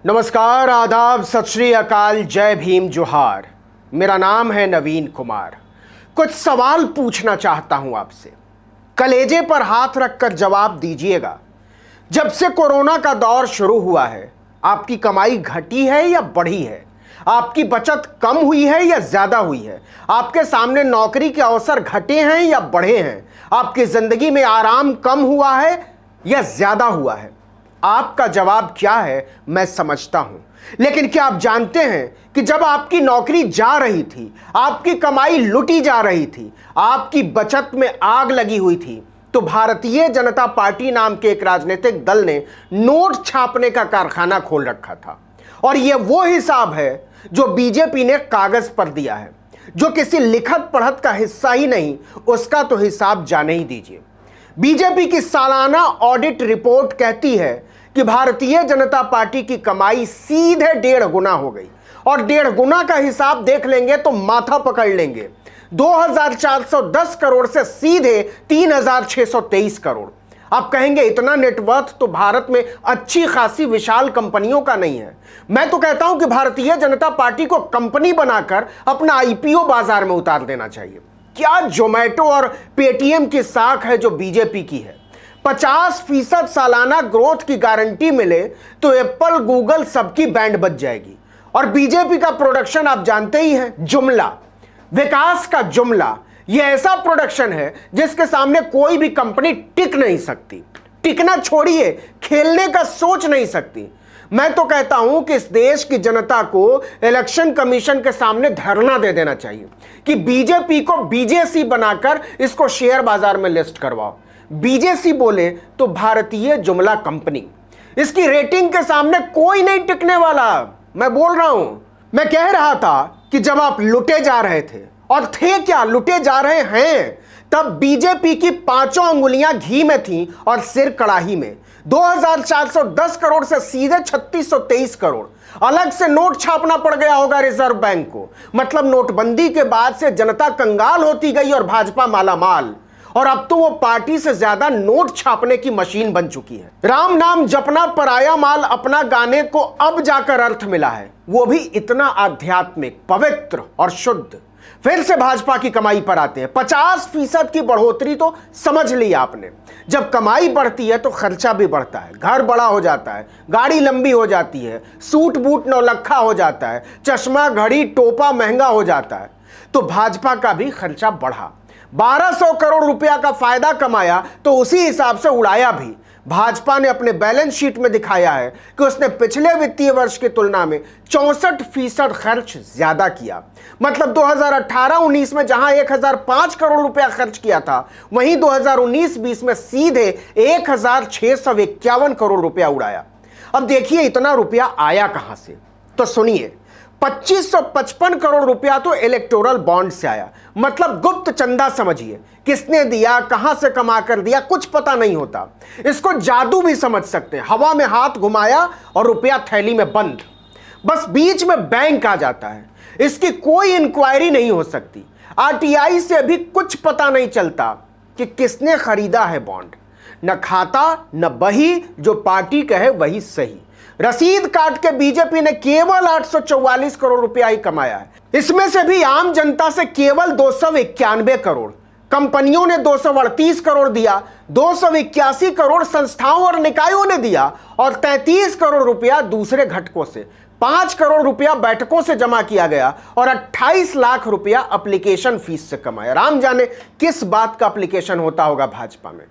नमस्कार, आदाब, सत श्री अकाल, जय भीम, जोहार। मेरा नाम है नवीन कुमार। कुछ सवाल पूछना चाहता हूं आपसे, कलेजे पर हाथ रखकर जवाब दीजिएगा। जब से कोरोना का दौर शुरू हुआ है, आपकी कमाई घटी है या बढ़ी है? आपकी बचत कम हुई है या ज्यादा हुई है? आपके सामने नौकरी के अवसर घटे हैं या बढ़े हैं? आपकी जिंदगी में आराम कम हुआ है या ज्यादा हुआ है? आपका जवाब क्या है मैं समझता हूं, लेकिन क्या आप जानते हैं कि जब आपकी नौकरी जा रही थी, आपकी कमाई लुटी जा रही थी, आपकी बचत में आग लगी हुई थी, तो भारतीय जनता पार्टी नाम के एक राजनीतिक दल ने नोट छापने का कारखाना खोल रखा था। और यह वो हिसाब है जो बीजेपी ने कागज पर दिया है, जो किसी लिखत पढ़त का हिस्सा ही नहीं, उसका तो हिसाब जाने ही दीजिए। बीजेपी की सालाना ऑडिट रिपोर्ट कहती है कि भारतीय जनता पार्टी की कमाई सीधे 1.5 गुना हो गई, और 1.5 गुना का हिसाब देख लेंगे तो माथा पकड़ लेंगे। 2410 करोड़ से सीधे 3623 करोड़। आप कहेंगे इतना नेटवर्थ तो भारत में अच्छी खासी विशाल कंपनियों का नहीं है। मैं तो कहता हूं कि भारतीय जनता पार्टी को कंपनी बनाकर अपना आईपीओ बाजार में उतार देना चाहिए। क्या जोमेटो और पेटीएम की साख है जो बीजेपी की है? 50% सालाना ग्रोथ की गारंटी मिले तो एप्पल, गूगल सबकी बैंड बज जाएगी। और बीजेपी का प्रोडक्शन आप जानते ही हैं, जुमला, विकास का जुमला। यह ऐसा प्रोडक्शन है जिसके सामने कोई भी कंपनी टिक नहीं सकती। टिकना छोड़िए, खेलने का सोच नहीं सकती। मैं तो कहता हूं कि इस देश की जनता को इलेक्शन कमीशन के सामने धरना दे देना चाहिए कि बीजेपी को बीजेसी बनाकर इसको शेयर बाजार में लिस्ट करवाओ। बीजेसी बोले तो भारतीय जुमला कंपनी। इसकी रेटिंग के सामने कोई नहीं टिकने वाला। मैं बोल रहा हूं, मैं कह रहा था कि जब आप लुटे जा रहे थे, और थे क्या, लुटे जा रहे हैं, तब बीजेपी की 5 अंगुलियां घी में थी और सिर कड़ाही में। 2410 करोड़ से सीधे 3623 करोड़। अलग से नोट छापना पड़ गया होगा रिजर्व बैंक को। मतलब नोटबंदी के बाद से जनता कंगाल होती गई और भाजपा मालामाल। और अब तो वो पार्टी से ज्यादा नोट छापने की मशीन बन चुकी है। राम नाम जपना पराया माल अपना गाने को अब जाकर अर्थ मिला है, वो भी इतना आध्यात्मिक, पवित्र और शुद्ध। फिर से भाजपा की कमाई पर आते हैं। 50% की बढ़ोतरी तो समझ लिया आपने। जब कमाई बढ़ती है तो खर्चा भी बढ़ता है। घर बड़ा हो जाता है, गाड़ी लंबी हो जाती है, सूट बूट नौलखा हो जाता है, चश्मा, घड़ी, टोपा महंगा हो जाता है। तो भाजपा का भी खर्चा बढ़ा। 1200 करोड़ रुपया का फायदा कमाया तो उसी हिसाब से उड़ाया भी। भाजपा ने अपने बैलेंस शीट में दिखाया है कि उसने पिछले वित्तीय वर्ष की तुलना में 64% खर्च ज्यादा किया। मतलब 2018-19 में जहां 1005 करोड़ रुपया खर्च किया था, वहीं 2019-20 में सीधे 1651 करोड़ रुपया उड़ाया। अब देखिए इतना रुपया आया कहां से, तो सुनिए। 2555 करोड़ रुपया तो इलेक्टोरल बॉन्ड से आया। मतलब गुप्त चंदा समझिए। किसने दिया, कहां से कमा कर दिया, कुछ पता नहीं होता। इसको जादू भी समझ सकते हैं। हवा में हाथ घुमाया और रुपया थैली में बंद। बस बीच में बैंक आ जाता है। इसकी कोई इंक्वायरी नहीं हो सकती। आरटीआई से भी कुछ पता नहीं चलता कि किसने खरीदा है बॉन्ड। न खाता न बही, जो पार्टी कहे वही सही। रसीद काट के बीजेपी ने केवल 844 करोड़ रुपया ही कमाया है। इसमें से भी आम जनता से केवल 291 करोड़, कंपनियों ने 238 करोड़ दिया, 281 करोड़ संस्थाओं और निकायों ने दिया, और 33 करोड़ रुपया दूसरे घटकों से। 5 करोड़ रुपया बैठकों से जमा किया गया और 28 लाख रुपया एप्लीकेशन फीस से कमाया। राम जाने किस बात का एप्लीकेशन होता होगा भाजपा में।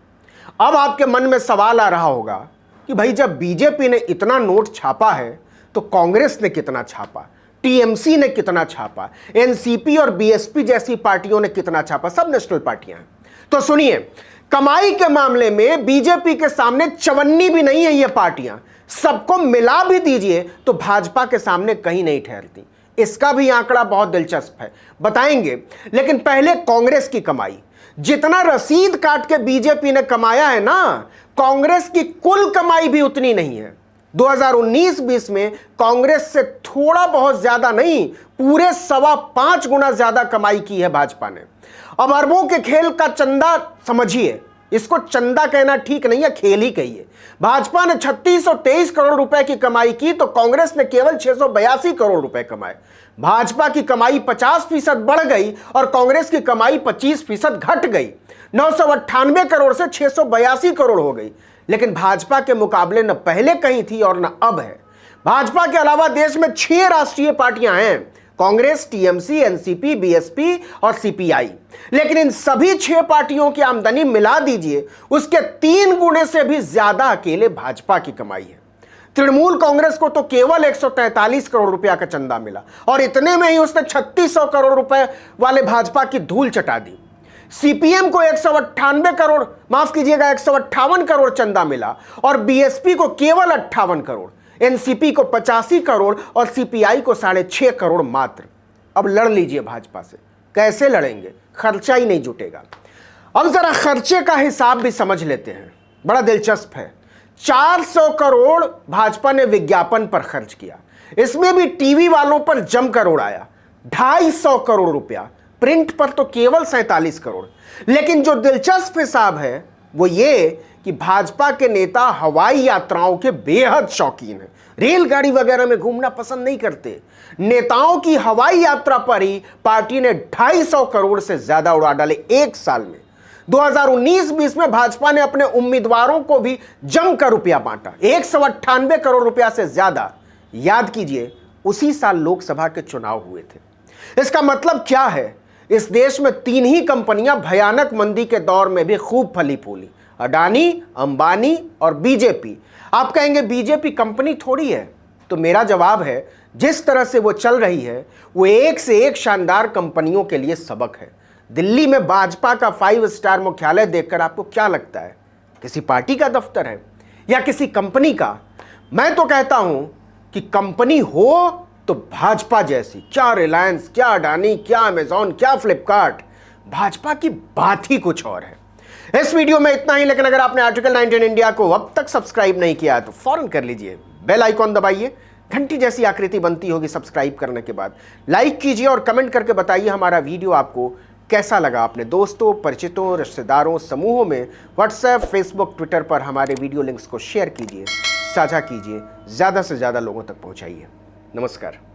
अब आपके मन में सवाल आ रहा होगा कि भाई जब बीजेपी ने इतना नोट छापा है तो कांग्रेस ने कितना छापा, टीएमसी ने कितना छापा, एनसीपी और बीएसपी जैसी पार्टियों ने कितना छापा? सब नेशनल पार्टियां हैं। तो सुनिए, कमाई के मामले में बीजेपी के सामने चवन्नी भी नहीं है ये पार्टियां। सबको मिला भी दीजिए तो भाजपा के सामने कहीं नहीं ठहरती। इसका भी आंकड़ा बहुत दिलचस्प है, बताएंगे। लेकिन पहले कांग्रेस की कमाई। जितना रसीद काट के बीजेपी ने कमाया है ना, कांग्रेस की कुल कमाई भी उतनी नहीं है। 2019-20 में कांग्रेस से थोड़ा बहुत ज्यादा नहीं, पूरे 5.25 गुना ज्यादा कमाई की है भाजपा ने। अब अरबों के खेल का चंदा समझिए। इसको चंदा कहना ठीक नहीं है, खेल ही कहिए। भाजपा ने 3623 करोड़ रुपए की कमाई की तो कांग्रेस ने केवल 682 करोड़ रुपए कमाए। भाजपा की कमाई 50% बढ़ गई और कांग्रेस की कमाई 25% घट गई। 998 करोड़ से 682 करोड़ हो गई, लेकिन भाजपा के मुकाबले न पहले कहीं थी और न अब है। भाजपा के अलावा देश में 6 राष्ट्रीय पार्टियां हैं, कांग्रेस, टीएमसी, एनसीपी, बीएसपी और सीपीआई। लेकिन इन सभी 6 पार्टियों की आमदनी मिला दीजिए, उसके 3 गुने से भी ज्यादा अकेले भाजपा की कमाई है। तृणमूल कांग्रेस को तो केवल 143 करोड़ रुपया का चंदा मिला और इतने में ही उसने 3600 करोड़ रुपए वाले भाजपा की धूल चटा दी। सीपीएम को 158 करोड़ चंदा मिला और बीएसपी को केवल 58 करोड़, एनसीपी को 85 करोड़ और सीपीआई को 6.5 करोड़ मात्र। अब लड़ लीजिए भाजपा से। कैसे लड़ेंगे? खर्चा ही नहीं जुटेगा। अब जरा खर्चे का हिसाब भी समझ लेते हैं, बड़ा दिलचस्प है। 400 करोड़ भाजपा ने विज्ञापन पर खर्च किया, इसमें भी टीवी वालों पर जमकर उड़ाया। 250 करोड़ रुपया, प्रिंट पर तो केवल 47 करोड़। लेकिन जो दिलचस्प हिसाब है वो ये कि भाजपा के नेता हवाई यात्राओं के बेहद शौकीन हैं, रेलगाड़ी वगैरह में घूमना पसंद नहीं करते। नेताओं की हवाई यात्रा पर ही पार्टी ने 250 करोड़ से ज्यादा उड़ा डाले एक साल में। 2019-20 में भाजपा ने अपने उम्मीदवारों को भी जमकर रुपया बांटा, 198 करोड़ रुपया से ज्यादा। याद कीजिए, उसी साल लोकसभा के चुनाव हुए थे। इसका मतलब क्या है? इस देश में 3 ही कंपनियां भयानक मंदी के दौर में भी खूब फली फूली, अडानी, अंबानी और बीजेपी। आप कहेंगे बीजेपी कंपनी थोड़ी है, तो मेरा जवाब है, जिस तरह से वो चल रही है वो एक से एक शानदार कंपनियों के लिए सबक है। दिल्ली में भाजपा का 5 स्टार मुख्यालय देखकर आपको क्या लगता है? किसी पार्टी का दफ्तर है या किसी कंपनी का? मैं तो कहता हूं कि कंपनी हो तो भाजपा जैसी। क्या रिलायंस, क्या अडानी, क्या अमेजॉन, क्या फ्लिपकार्ट। भाजपा की बात ही कुछ और है। इस वीडियो में इतना ही, लेकिन अगर आपने आर्टिकल 19 इंडिया को अब तक सब्सक्राइब नहीं किया तो फौरन कर लीजिए, बेल आइकॉन दबाइए, घंटी जैसी आकृति बनती होगी सब्सक्राइब करने के बाद। लाइक कीजिए और कमेंट करके बताइए हमारा वीडियो आपको कैसा लगा। अपने दोस्तों, परिचितों, रिश्तेदारों, समूहों में व्हाट्सएप, फेसबुक, ट्विटर पर हमारे वीडियो लिंक्स को शेयर कीजिए, साझा कीजिए, ज़्यादा से ज़्यादा लोगों तक पहुँचाइए। नमस्कार।